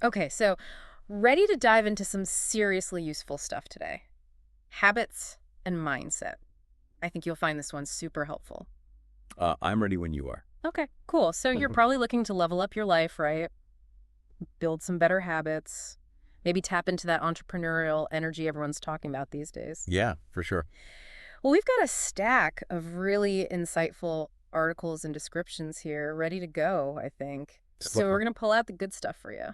Okay, so ready to dive into some seriously useful stuff today. Habits and mindset. I think you'll find this one super helpful. I'm ready when you are. Okay, cool. So you're probably looking to level up your life, right? Build some better habits, maybe tap into that entrepreneurial energy everyone's talking about these days. Yeah, for sure. Well, we've got a stack of really insightful articles and descriptions here ready to go, I think. So we're Splendid. going to pull out the good stuff for you.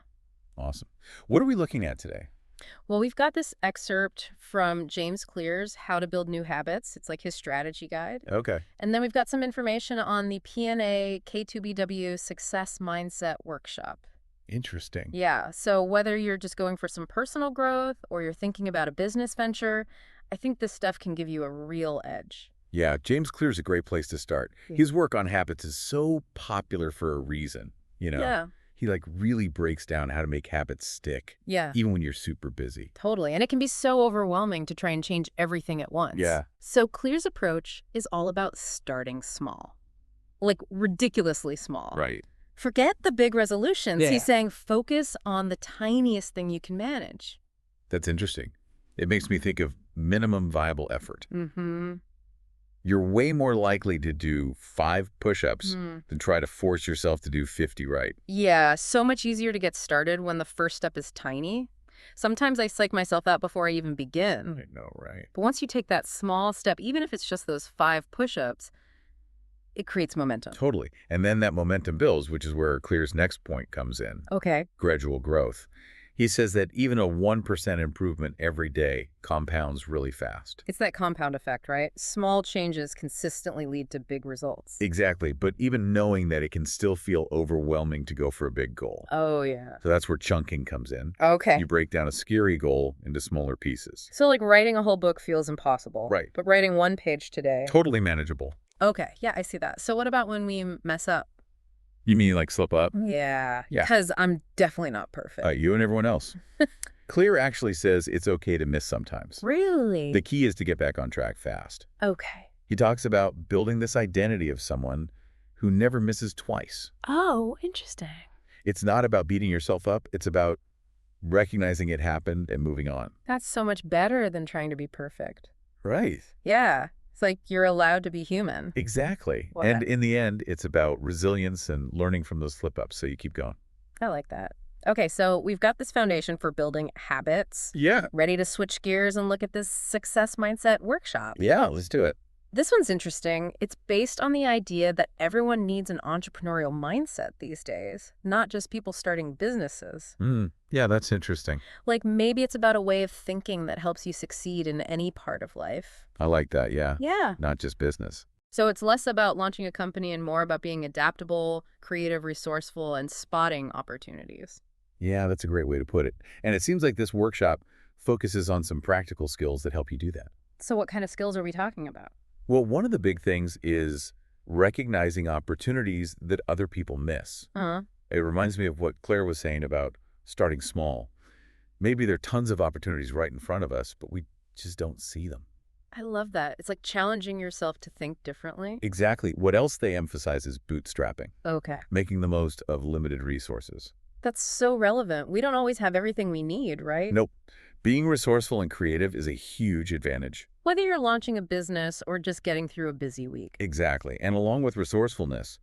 Awesome. What are we looking at today? Well, we've got this excerpt from James Clear's How to Build New Habits. It's like his strategy guide. Okay. And then we've got some information on the PNA K2BW Success Mindset Workshop. Interesting. Yeah, so whether you're just going for some personal growth or you're thinking about a business venture, I think this stuff can give you a real edge. Yeah, James Clear's a great place to start. Yeah. His work on habits is so popular for a reason, you know. Yeah, He really breaks down how to make habits stick, yeah, even when you're super busy. totally. And it can be so overwhelming to try and change everything at once. Yeah. So Clear's approach is all about starting small, like ridiculously small. Right. Forget the big resolutions. Yeah. He's saying focus on the tiniest thing you can manage. That's interesting. It makes me think of minimum viable effort. Mm-hmm. You're way more likely to do 5 push-ups Mm. than try to force yourself to do 50 right. Yeah, so much easier to get started when the first step is tiny. Sometimes I psych myself out before I even begin. I know, right? But once you take that small step, even if it's just those 5 push-ups, it creates momentum. Totally. And then that momentum builds, which is where Clear's next point comes in, Okay. gradual growth. He says that even a 1% improvement every day compounds really fast. It's that compound effect, right? Small changes consistently lead to big results. Exactly. But even knowing that it can still feel overwhelming to go for a big goal. Oh, yeah. So that's where chunking comes in. Okay. You break down a scary goal into smaller pieces. So like writing a whole book feels impossible. Right. But writing one page today. Totally manageable. Okay. Yeah, I see that. So what about when we mess up? You mean like slip up? Yeah. Yeah. Because I'm definitely not perfect. You and everyone else. Clear actually says it's okay to miss sometimes. Really? The key is to get back on track fast. Okay. He talks about building this identity of someone who never misses twice. Oh, interesting. It's not about beating yourself up. It's about recognizing it happened and moving on. That's so much better than trying to be perfect. Right. Yeah. It's like you're allowed to be human. Exactly. What? And in the end, it's about resilience and learning from those slip-ups so you keep going. I like that. Okay, so we've got this foundation for building habits. Yeah. Ready to switch gears and look at this success mindset workshop. Yeah, let's do it. This one's interesting. It's based on the idea that everyone needs an entrepreneurial mindset these days, not just people starting businesses. Yeah, that's interesting. Like maybe it's about a way of thinking that helps you succeed in any part of life. I like that, yeah. Yeah. Not just business. So it's less about launching a company and more about being adaptable, creative, resourceful, and spotting opportunities. Yeah, that's a great way to put it. And it seems like this workshop focuses on some practical skills that help you do that. So what kind of skills are we talking about? Well, one of the big things is recognizing opportunities that other people miss. Uh-huh. It reminds me of what Claire was saying about starting small. Maybe there are tons of opportunities right in front of us, but we just don't see them. I love that. It's like challenging yourself to think differently. Exactly. What else they emphasize is bootstrapping, Okay. making the most of limited resources. That's so relevant. We don't always have everything we need, right? Nope. Being resourceful and creative is a huge advantage. Whether you're launching a business or just getting through a busy week. Exactly. And along with resourcefulness,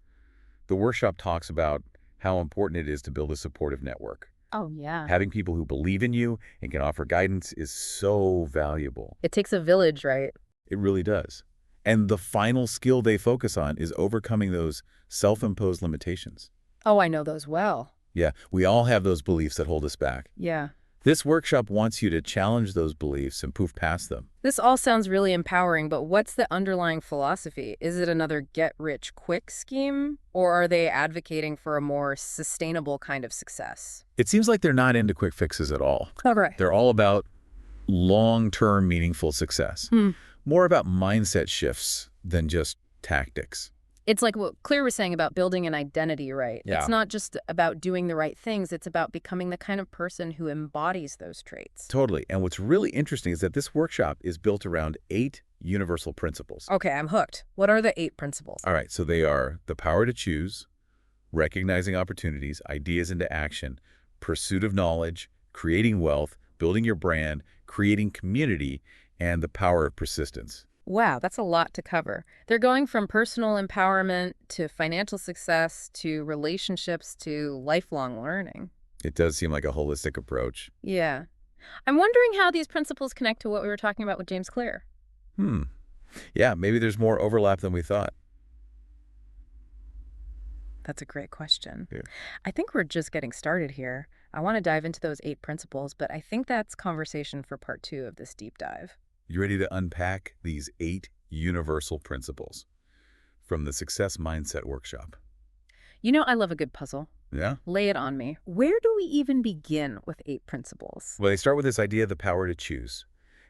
the workshop talks about how important it is to build a supportive network. Oh, yeah. Having people who believe in you and can offer guidance is so valuable. It takes a village, right? It really does. And the final skill they focus on is overcoming those self-imposed limitations. Oh, I know those well. Yeah, we all have those beliefs that hold us back. Yeah. This workshop wants you to challenge those beliefs and move past them. This all sounds really empowering, but what's the underlying philosophy? Is it another get-rich-quick scheme, or are they advocating for a more sustainable kind of success? It seems like they're not into quick fixes at all. All right. They're all about long-term meaningful success. More about mindset shifts than just tactics. It's like what Clear was saying about building an identity, right? Yeah. It's not just about doing the right things. It's about becoming the kind of person who embodies those traits. Totally. And what's really interesting is that this workshop is built around 8 universal principles. Okay, I'm hooked. What are the 8 principles? All right, so they are the power to choose, recognizing opportunities, ideas into action, pursuit of knowledge, creating wealth, building your brand, creating community, and the power of persistence. Wow, that's a lot to cover. They're going from personal empowerment to financial success to relationships to lifelong learning. It does seem like a holistic approach. Yeah. I'm wondering how these principles connect to what we were talking about with James Clear. Hmm. Yeah, maybe there's more overlap than we thought. That's a great question. Yeah. I think we're just getting started here. I want to dive into those 8 principles, but I think that's conversation for part 2 of this deep dive. You ready to unpack these 8 universal principles from the Success Mindset Workshop? You know, I love a good puzzle. Yeah? Lay it on me. Where do we even begin with 8 principles? Well, they start with this idea of the power to choose.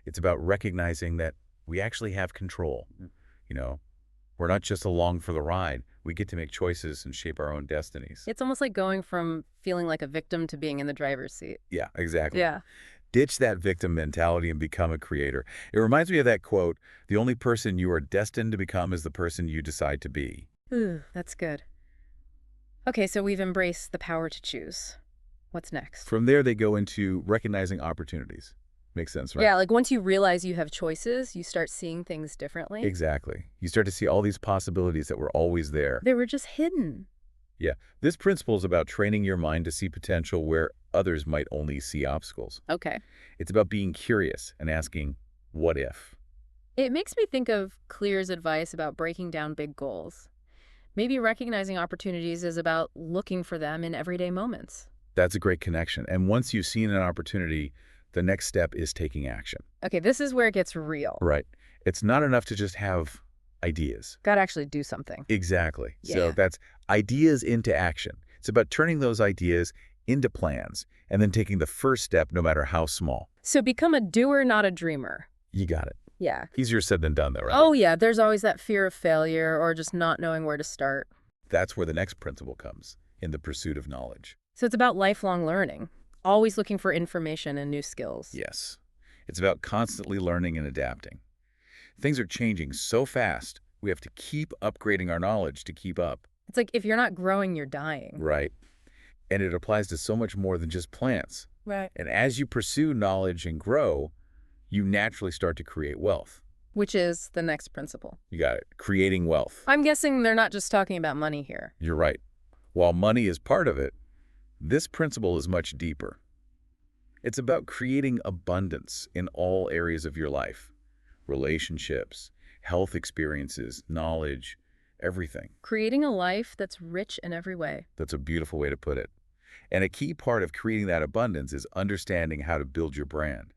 It's about recognizing that we actually have control. You know, we're not just along for the ride. We get to make choices and shape our own destinies. It's almost like going from feeling like a victim to being in the driver's seat. Yeah, exactly. Yeah. Ditch that victim mentality and become a creator. It reminds me of that quote, the only person you are destined to become is the person you decide to be. Ooh, that's good. Okay, so we've embraced the power to choose. What's next? From there, they go into recognizing opportunities. Makes sense, right? Yeah, like once you realize you have choices, you start seeing things differently. Exactly. You start to see all these possibilities that were always there. They were just hidden. Yeah. This principle is about training your mind to see potential where others might only see obstacles. Okay. It's about being curious and asking, what if? It makes me think of Clear's advice about breaking down big goals. Maybe recognizing opportunities is about looking for them in everyday moments. That's a great connection. And once you've seen an opportunity, the next step is taking action. Okay, this is where it gets real. Right. It's not enough to just have ideas. Gotta actually do something. Exactly. Yeah. So that's ideas into action. It's about turning those ideas into plans and then taking the first step no matter how small. So become a doer, not a dreamer. You got it. Yeah. Easier said than done, though, right? Oh, yeah, there's always that fear of failure or just not knowing where to start. That's where the next principle comes, in the pursuit of knowledge. So it's about lifelong learning, always looking for information and new skills. Yes. It's about constantly learning and adapting. Things are changing so fast, we have to keep upgrading our knowledge to keep up. It's like if you're not growing, you're dying. Right. And it applies to so much more than just plants. Right. And as you pursue knowledge and grow, you naturally start to create wealth. Which is the next principle. You got it. Creating wealth. I'm guessing they're not just talking about money here. You're right. While money is part of it, this principle is much deeper. It's about creating abundance in all areas of your life. Relationships, health experiences, knowledge, everything. Creating a life that's rich in every way. That's a beautiful way to put it. And a key part of creating that abundance is understanding how to build your brand.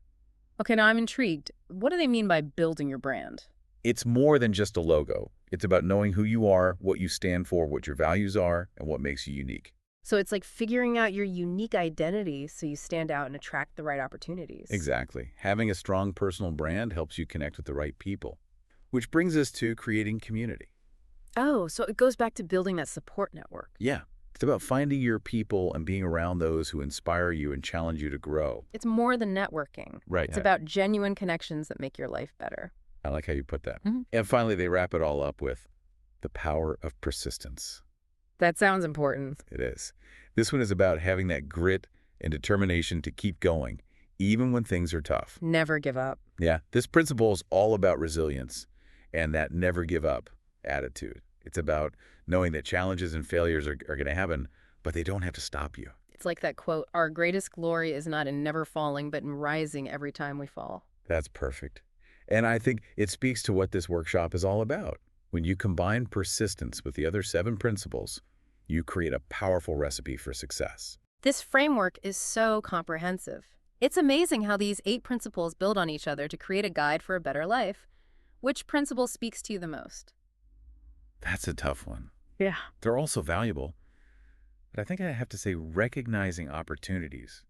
Okay, now I'm intrigued. What do they mean by building your brand? It's more than just a logo. It's about knowing who you are, what you stand for, what your values are, and what makes you unique. So it's like figuring out your unique identity so you stand out and attract the right opportunities. Exactly. Having a strong personal brand helps you connect with the right people. Which brings us to creating community. Oh, so it goes back to building that support network. Yeah. It's about finding your people and being around those who inspire you and challenge you to grow. It's more than networking. Right. It's about genuine connections that make your life better. I like how you put that. Mhm. And finally, they wrap it all up with the power of persistence. That sounds important. It is. This one is about having that grit and determination to keep going, even when things are tough. Never give up. Yeah, this principle is all about resilience and that never give up attitude. It's about knowing that challenges and failures are going to happen, but they don't have to stop you. It's like that quote, our greatest glory is not in never falling, but in rising every time we fall. That's perfect. And I think it speaks to what this workshop is all about. When you combine persistence with the other 7 principles, you create a powerful recipe for success. This framework is so comprehensive. It's amazing how these 8 principles build on each other to create a guide for a better life. Which principle speaks to you the most? That's a tough one. Yeah. They're also valuable, but I think I have to say recognizing opportunities.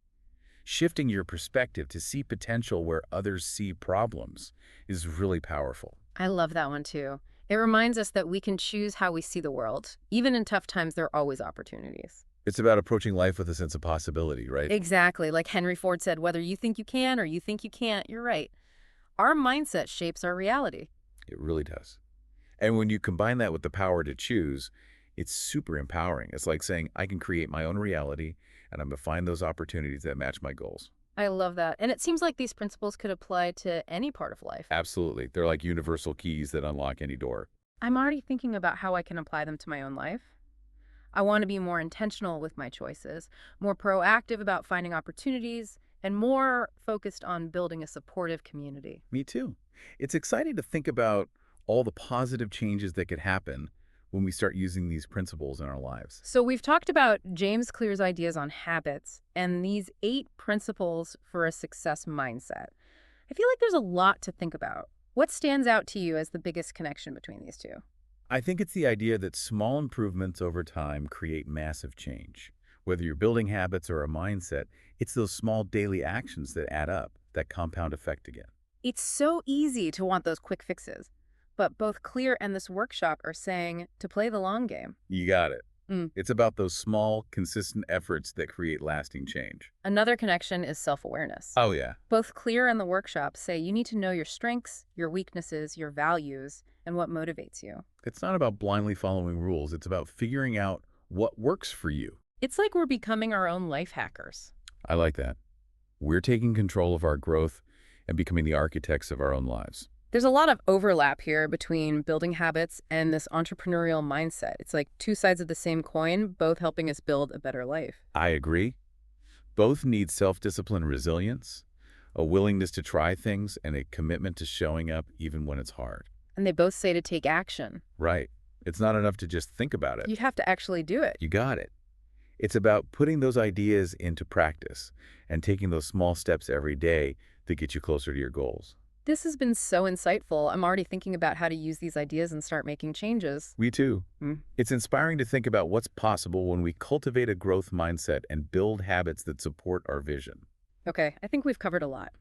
Shifting your perspective to see potential where others see problems is really powerful. I love that one too. It reminds us that we can choose how we see the world. Even in tough times, there are always opportunities. It's about approaching life with a sense of possibility, right? Exactly. Like Henry Ford said, whether you think you can or you think you can't, you're right. Our mindset shapes our reality. It really does. And when you combine that with the power to choose, it's super empowering. It's like saying, I can create my own reality, and I'm going to find those opportunities that match my goals. I love that. And it seems like these principles could apply to any part of life. Absolutely. They're like universal keys that unlock any door. I'm already thinking about how I can apply them to my own life. I want to be more intentional with my choices, more proactive about finding opportunities, and more focused on building a supportive community. Me too. It's exciting to think about all the positive changes that could happen when we start using these principles in our lives. So we've talked about James Clear's ideas on habits and these 8 principles for a success mindset. I feel like there's a lot to think about. What stands out to you as the biggest connection between these two? I think it's the idea that small improvements over time create massive change. Whether you're building habits or a mindset, it's those small daily actions that add up, that compound effect again. It's so easy to want those quick fixes, but both Clear and this workshop are saying to play the long game. You got it. Mm. It's about those small, consistent efforts that create lasting change. Another connection is self-awareness. Oh, yeah. Both Clear and the workshop say you need to know your strengths, your weaknesses, your values, and what motivates you. It's not about blindly following rules. It's about figuring out what works for you. It's like we're becoming our own life hackers. I like that. We're taking control of our growth and becoming the architects of our own lives. There's a lot of overlap here between building habits and this entrepreneurial mindset. It's like two sides of the same coin, both helping us build a better life. I agree. Both need self-discipline, resilience, a willingness to try things, and a commitment to showing up even when it's hard. And they both say to take action. Right. It's not enough to just think about it. You have to actually do it. You got it. It's about putting those ideas into practice and taking those small steps every day that get you closer to your goals. This has been so insightful. I'm already thinking about how to use these ideas and start making changes. We too. Mm. It's inspiring to think about what's possible when we cultivate a growth mindset and build habits that support our vision. Okay, I think we've covered a lot.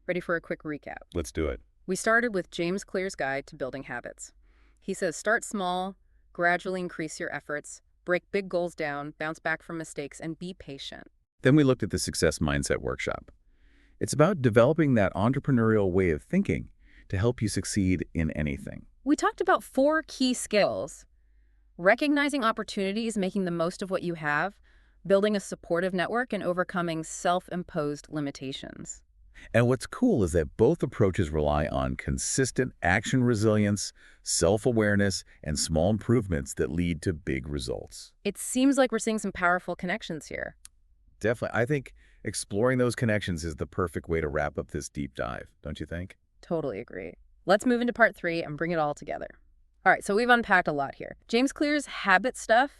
Ready for a quick recap? Let's do it. We started with James Clear's guide to building habits. He says start small, gradually increase your efforts, break big goals down, bounce back from mistakes, and be patient. Then we looked at the Success Mindset Workshop. It's about developing that entrepreneurial way of thinking to help you succeed in anything. We talked about 4 key skills: recognizing opportunities, making the most of what you have, building a supportive network, and overcoming self-imposed limitations. And what's cool is that both approaches rely on consistent action resilience, self-awareness, and small improvements that lead to big results. It seems like we're seeing some powerful connections here. Definitely. I think exploring those connections is the perfect way to wrap up this deep dive, don't you think? Totally agree. Let's move into part 3 and bring it all together. All right, so we've unpacked a lot here. James Clear's habit stuff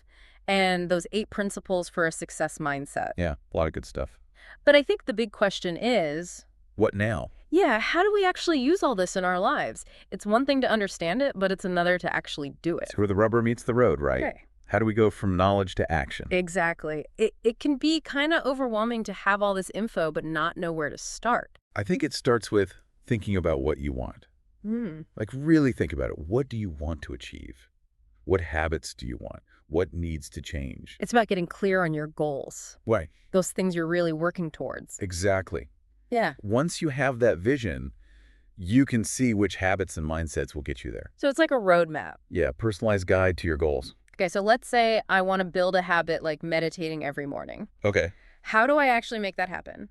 and those 8 principles for a success mindset. Yeah, a lot of good stuff. But I think the big question is, What now? yeah, how do we actually use all this in our lives? It's one thing to understand it, but it's another to actually do it. It's where the rubber meets the road, right? Okay. How do we go from knowledge to action? Exactly. It can be kind of overwhelming to have all this info but not know where to start. I think it starts with thinking about what you want. Like really think about it. What do you want to achieve? What habits do you want? What needs to change? It's about getting clear on your goals, Why? those things you're really working towards. Exactly. Yeah. Once you have that vision, you can see which habits and mindsets will get you there. So it's like a roadmap. Yeah, personalized guide to your goals. Okay, so let's say I want to build a habit like meditating every morning. Okay. How do I actually make that happen?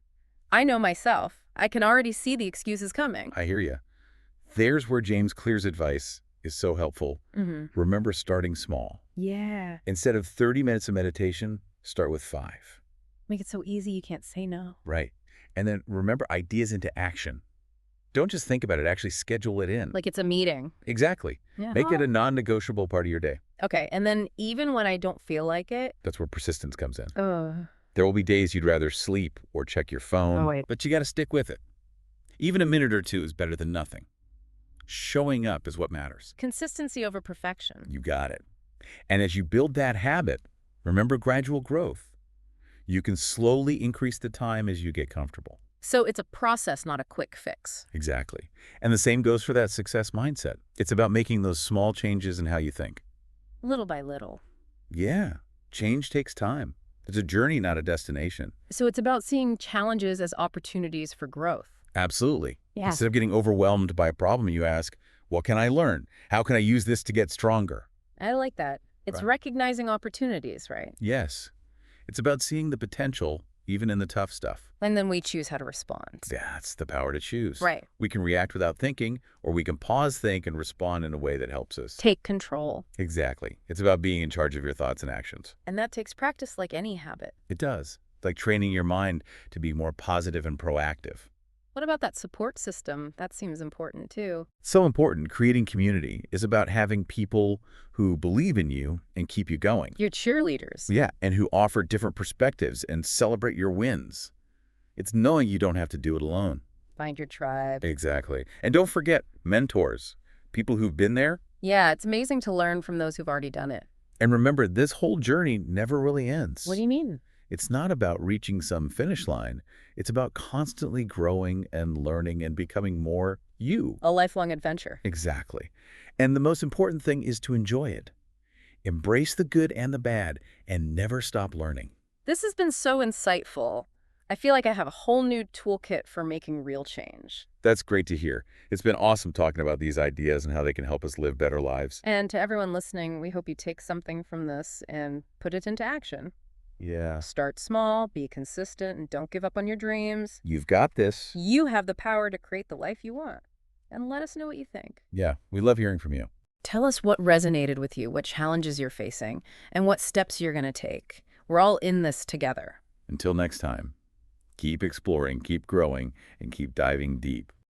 I know myself. I can already see the excuses coming. I hear you. There's where James Clear's advice is so helpful. Remember starting small. Yeah. Instead of 30 minutes of meditation, start with 5. Make it so easy you can't say no. Right. And then remember ideas into action. Don't just think about it, actually schedule it in. Like it's a meeting. Exactly. Yeah. Make it a non-negotiable part of your day. Okay, and then even when I don't feel like it, That's where persistence comes in. ugh. There will be days you'd rather sleep or check your phone, Oh, wait. but you got to stick with it. Even a minute or 2 is better than nothing. Showing up is what matters. Consistency over perfection. You got it. And as you build that habit, remember gradual growth. You can slowly increase the time as you get comfortable. So it's a process, not a quick fix. Exactly. And the same goes for that success mindset. It's about making those small changes in how you think. Little by little. Yeah, change takes time. It's a journey, not a destination. So it's about seeing challenges as opportunities for growth. Absolutely. Yeah. Instead of getting overwhelmed by a problem, you ask, what can I learn? How can I use this to get stronger? I like that. It's Right. recognizing opportunities, right? Yes. It's about seeing the potential, even in the tough stuff. And then we choose how to respond. That's the power to choose. Right. We can react without thinking, or we can pause, think, and respond in a way that helps us. Take control. Exactly. It's about being in charge of your thoughts and actions. And that takes practice like any habit. It does. It's like training your mind to be more positive and proactive. What about that support system? That seems important too. So important, creating community is about having people who believe in you and keep you going. Your cheerleaders. Yeah, and who offer different perspectives and celebrate your wins. It's knowing you don't have to do it alone. Find your tribe. Exactly. And don't forget mentors, people who've been there. Yeah, it's amazing to learn from those who've already done it. And remember, this whole journey never really ends. What do you mean? It's not about reaching some finish line. It's about constantly growing and learning and becoming more you. A lifelong adventure. Exactly. And the most important thing is to enjoy it. Embrace the good and the bad and never stop learning. This has been so insightful. I feel like I have a whole new toolkit for making real change. That's great to hear. It's been awesome talking about these ideas and how they can help us live better lives. And to everyone listening, we hope you take something from this and put it into action. Yeah. Start small, be consistent, and don't give up on your dreams. You've got this. You have the power to create the life you want. And let us know what you think. Yeah, we love hearing from you. Tell us what resonated with you, what challenges you're facing, and what steps you're going to take. We're all in this together. Until next time, keep exploring, keep growing, and keep diving deep.